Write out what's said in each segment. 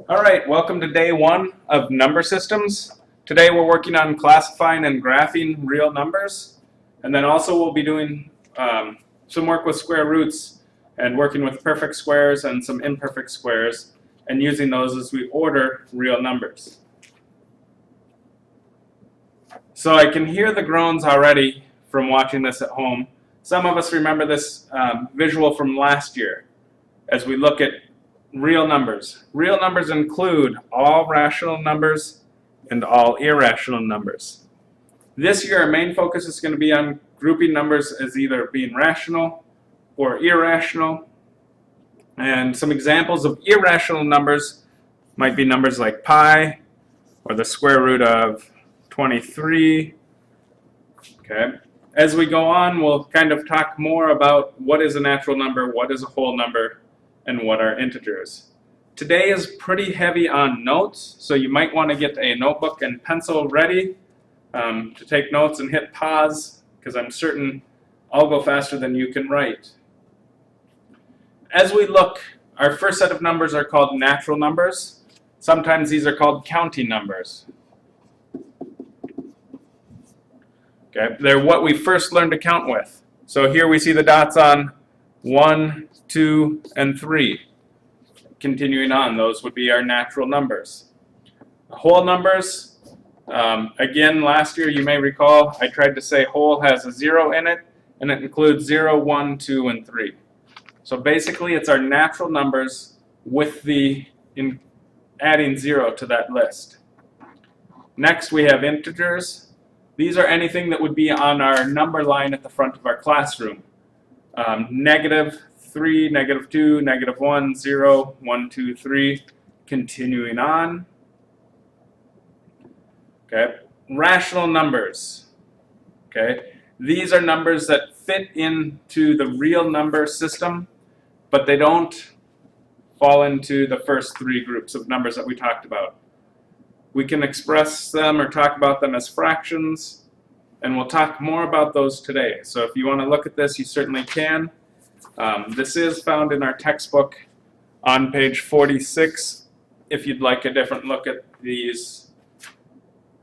All right, welcome to day one of number systems. Today we're working on classifying and graphing real numbers, and then also we'll be doing some work with square roots and working with perfect squares and some imperfect squares and using those as we order real numbers. So I can hear the groans already from watching this at home. Some of us remember this visual from last year as we look at real numbers. Real numbers include all rational numbers and all irrational numbers. This year our main focus is going to be on grouping numbers as either being rational or irrational. And some examples of irrational numbers might be numbers like pi or the square root of 23. Okay. As we go on, we'll kind of talk more about what is a natural number, what is a whole number, and what are integers. Today is pretty heavy on notes, so you might want to get a notebook and pencil ready to take notes and hit pause, because I'm certain I'll go faster than you can write. As we look, our first set of numbers are called natural numbers. Sometimes these are called counting numbers. Okay, they're what we first learned to count with. So here we see the dots on 1, 2, and 3. Continuing on, those would be our natural numbers. Whole numbers, again, last year you may recall I tried to say whole has a 0 in it, and it includes 0, 1, 2, and 3. So basically it's our natural numbers with adding 0 to that list. Next we have integers. These are anything that would be on our number line at the front of our classroom. Negative 3, negative 2, negative 1, 0, 1, 2, 3, continuing on. Okay, rational numbers. Okay, these are numbers that fit into the real number system, but they don't fall into the first three groups of numbers that we talked about. We can express them or talk about them as fractions, and we'll talk more about those today. So if you want to look at this, you certainly can. This is found in our textbook on page 46 if you'd like a different look at these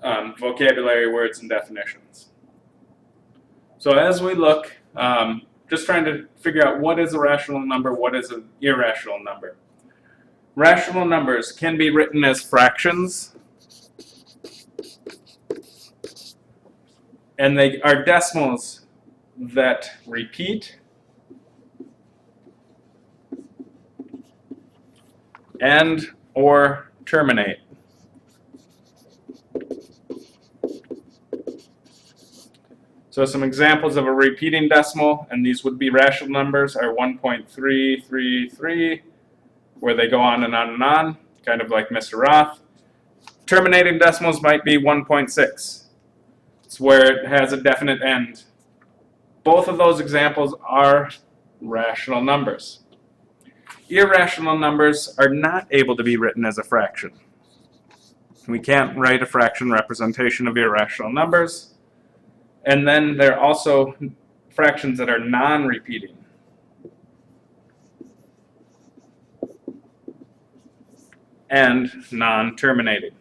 vocabulary words and definitions. So as we look, just trying to figure out what is a rational number, what is an irrational number. Rational numbers can be written as fractions, and they are decimals that repeat and or terminate. So some examples of a repeating decimal, and these would be rational numbers, are 1.333, where they go on and on and on, kind of like Mr. Roth. Terminating decimals might be 1.6. It's where it has a definite end. Both of those examples are rational numbers. Irrational numbers are not able to be written as a fraction. We can't write a fraction representation of irrational numbers. And then there are also fractions that are non-repeating. And non-terminating.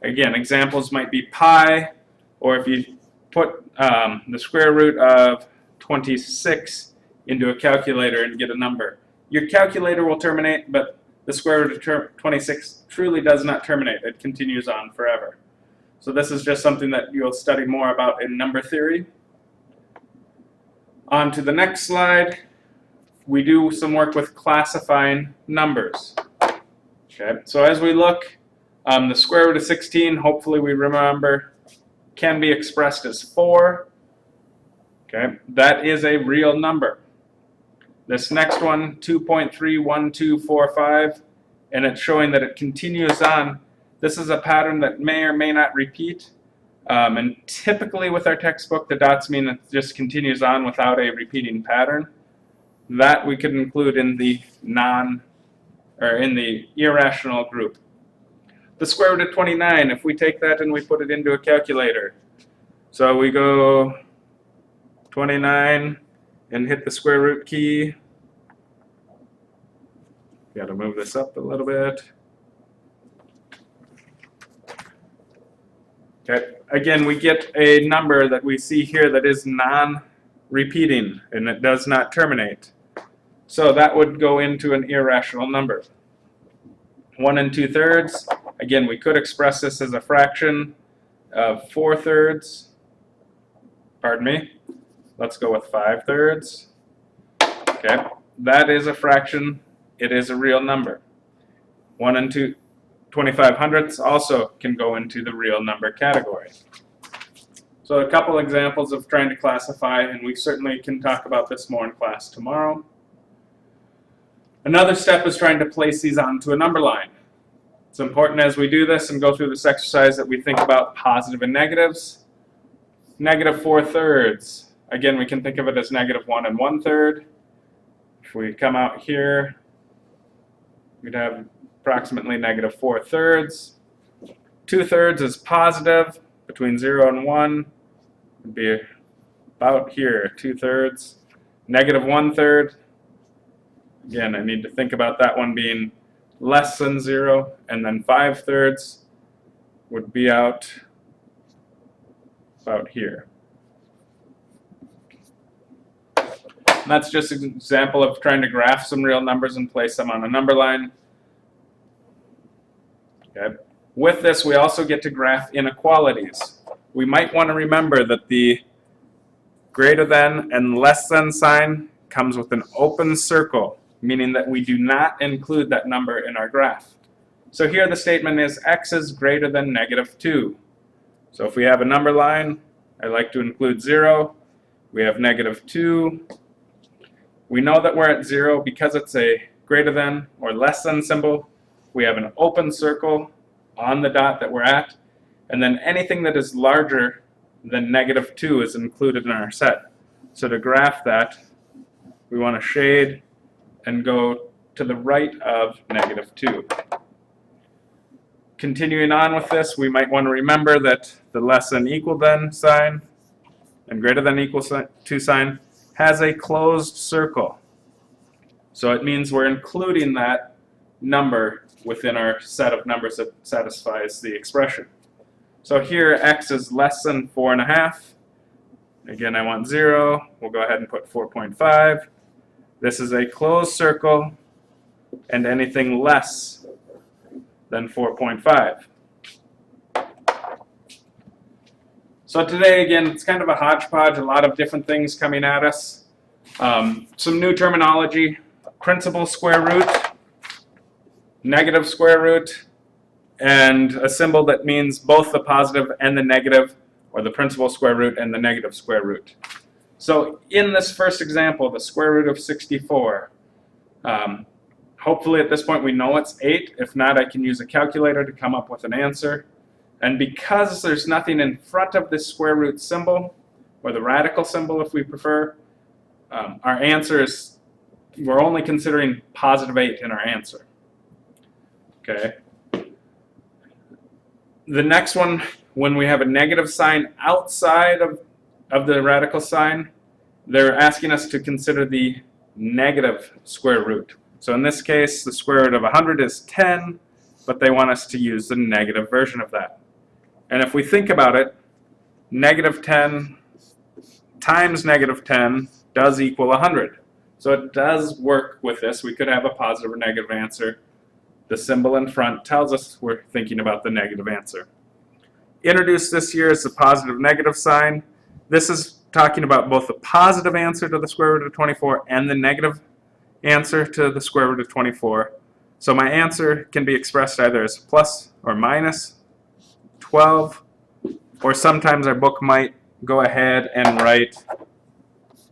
Again, examples might be pi, or if you put the square root of 26 into a calculator and get a number. Your calculator will terminate, but the square root of 26 truly does not terminate. It continues on forever. So this is just something that you'll study more about in number theory. On to the next slide. We do some work with classifying numbers. Okay, so as we look, the square root of 16, hopefully we remember, can be expressed as 4. Okay, that is a real number. This next one, 2.31245, and it's showing that it continues on. This is a pattern that may or may not repeat. And typically with our textbook, the dots mean it just continues on without a repeating pattern. That we could include in the irrational group. The square root of 29, if we take that and we put it into a calculator. So we go 29 and hit the square root key. Got to move this up a little bit. Okay, again, we get a number that we see here that is non-repeating, and it does not terminate. So that would go into an irrational number. 1 2/3. Again, we could express this as a fraction of 4/3. Pardon me. Let's go with 5/3. Okay, that is a fraction. It is a real number. 1 25/100 also can go into the real number category. So a couple examples of trying to classify, and we certainly can talk about this more in class tomorrow. Another step is trying to place these onto a number line. It's important as we do this and go through this exercise that we think about positive and negatives. Negative 4/3. Again, we can think of it as negative 1 1/3. If we come out here, we'd have approximately negative 4/3. 2/3 is positive. Between 0 and 1 would be about here, 2/3. Negative 1/3. Again, I need to think about that one being less than 0, and then 5/3 would be out about here. And that's just an example of trying to graph some real numbers and place them on a number line. Okay. With this, we also get to graph inequalities. We might want to remember that the greater than and less than sign comes with an open circle, meaning that we do not include that number in our graph. So here the statement is x is greater than negative 2. So if we have a number line, I like to include 0. We have negative 2. We know that we're at 0 because it's a greater than or less than symbol. We have an open circle on the dot that we're at, and then anything that is larger than negative 2 is included in our set. So to graph that, we want to shade and go to the right of negative 2. Continuing on with this, we might want to remember that the less than equal than sign and greater than equal to sign has a closed circle. So it means we're including that number within our set of numbers that satisfies the expression. So here x is less than 4.5. Again, I want 0. We'll go ahead and put 4.5. This is a closed circle, and anything less than 4.5. So today, again, it's kind of a hodgepodge, a lot of different things coming at us. Some new terminology: principal square root, negative square root, and a symbol that means both the positive and the negative, or the principal square root and the negative square root. So in this first example, the square root of 64, hopefully at this point we know it's 8. If not, I can use a calculator to come up with an answer. And because there's nothing in front of this square root symbol, or the radical symbol if we prefer, our answer is, we're only considering positive 8 in our answer. Okay. The next one, when we have a negative sign outside of the radical sign, they're asking us to consider the negative square root. So in this case, the square root of 100 is 10, but they want us to use the negative version of that. And if we think about it, negative 10 times negative 10 does equal 100. So it does work with this. We could have a positive or negative answer. The symbol in front tells us we're thinking about the negative answer. Introduced this year is the positive negative sign. This is talking about both the positive answer to the square root of 24 and the negative answer to the square root of 24. So my answer can be expressed either as plus or minus 12, or sometimes our book might go ahead and write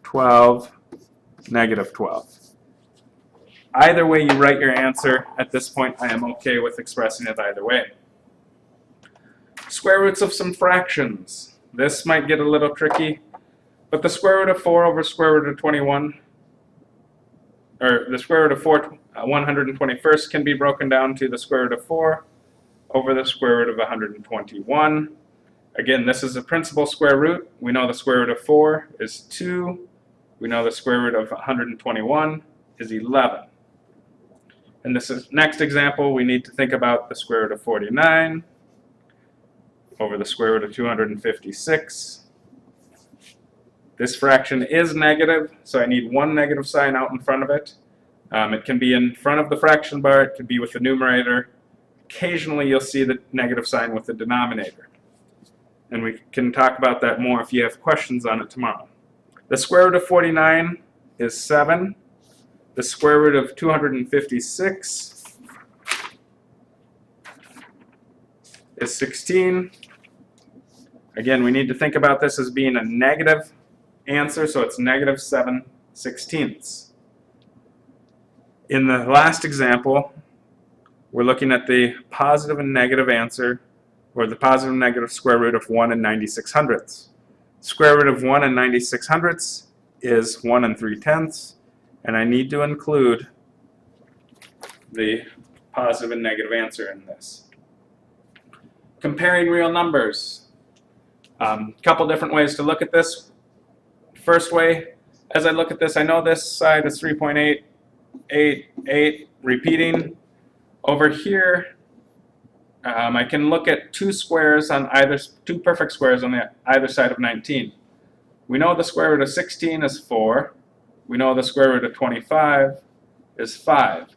12, negative 12. Either way you write your answer, at this point I am okay with expressing it either way. Square roots of some fractions. This might get a little tricky, but the square root of 4 over square root of 21, or the square root of 121st can be broken down to the square root of 4 over the square root of 121. Again, this is a principal square root. We know the square root of 4 is 2 We know the square root of 121 is 11. In this next example, we need to think about the square root of 49 over the square root of 256. This fraction is negative, so I need one negative sign out in front of it. It can be in front of the fraction bar, it could be with the numerator. Occasionally you'll see the negative sign with the denominator. And we can talk about that more if you have questions on it tomorrow. The square root of 49 is 7. The square root of 256 is 16. Again, we need to think about this as being a negative answer, so it's negative 7/16. In the last example, we're looking at the positive and negative answer, or the positive and negative square root of 1 and 96/100. Square root of 1 and 96/100 is 1 and 3/10, and I need to include the positive and negative answer in this. Comparing real numbers. Couple different ways to look at this. First way, as I look at this, I know this side is 3.888 repeating. Over here, I can look at two perfect squares on either side of 19. We know the square root of 16 is 4. We know the square root of 25 is 5.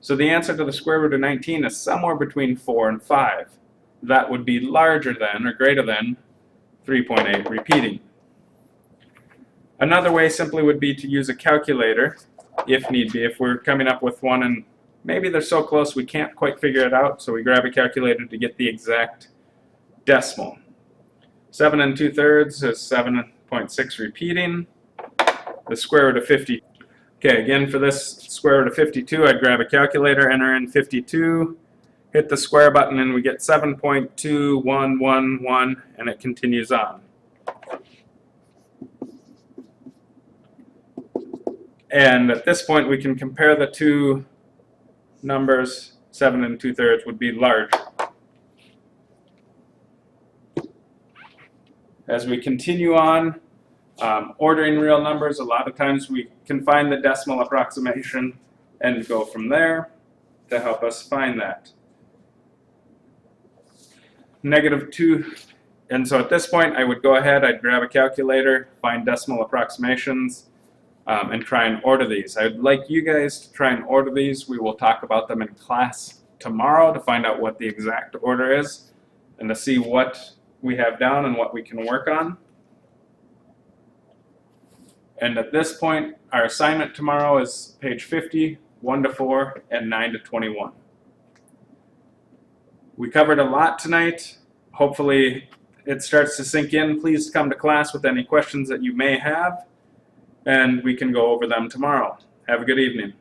So the answer to the square root of 19 is somewhere between 4 and 5. That would be larger than or greater than 3.8 repeating. Another way simply would be to use a calculator, if need be, if we're coming up with one and maybe they're so close we can't quite figure it out, so we grab a calculator to get the exact decimal. 7 2/3 is 7.6 repeating. The square root of 50. Okay, again for this square root of 52, I'd grab a calculator, enter in 52, hit the square button, and we get 7.2111, and it continues on. And at this point, we can compare the two numbers. 7 2/3 would be larger. As we continue on, ordering real numbers, a lot of times we can find the decimal approximation and go from there to help us find that. -2, and so at this point I would go ahead, I'd grab a calculator, find decimal approximations, and try and order these. I'd like you guys to try and order these. We will talk about them in class tomorrow to find out what the exact order is and to see what we have down and what we can work on. And at this point, our assignment tomorrow is page 50, 1 to 4, and 9 to 21. We covered a lot tonight. Hopefully it starts to sink in. Please come to class with any questions that you may have, and we can go over them tomorrow. Have a good evening.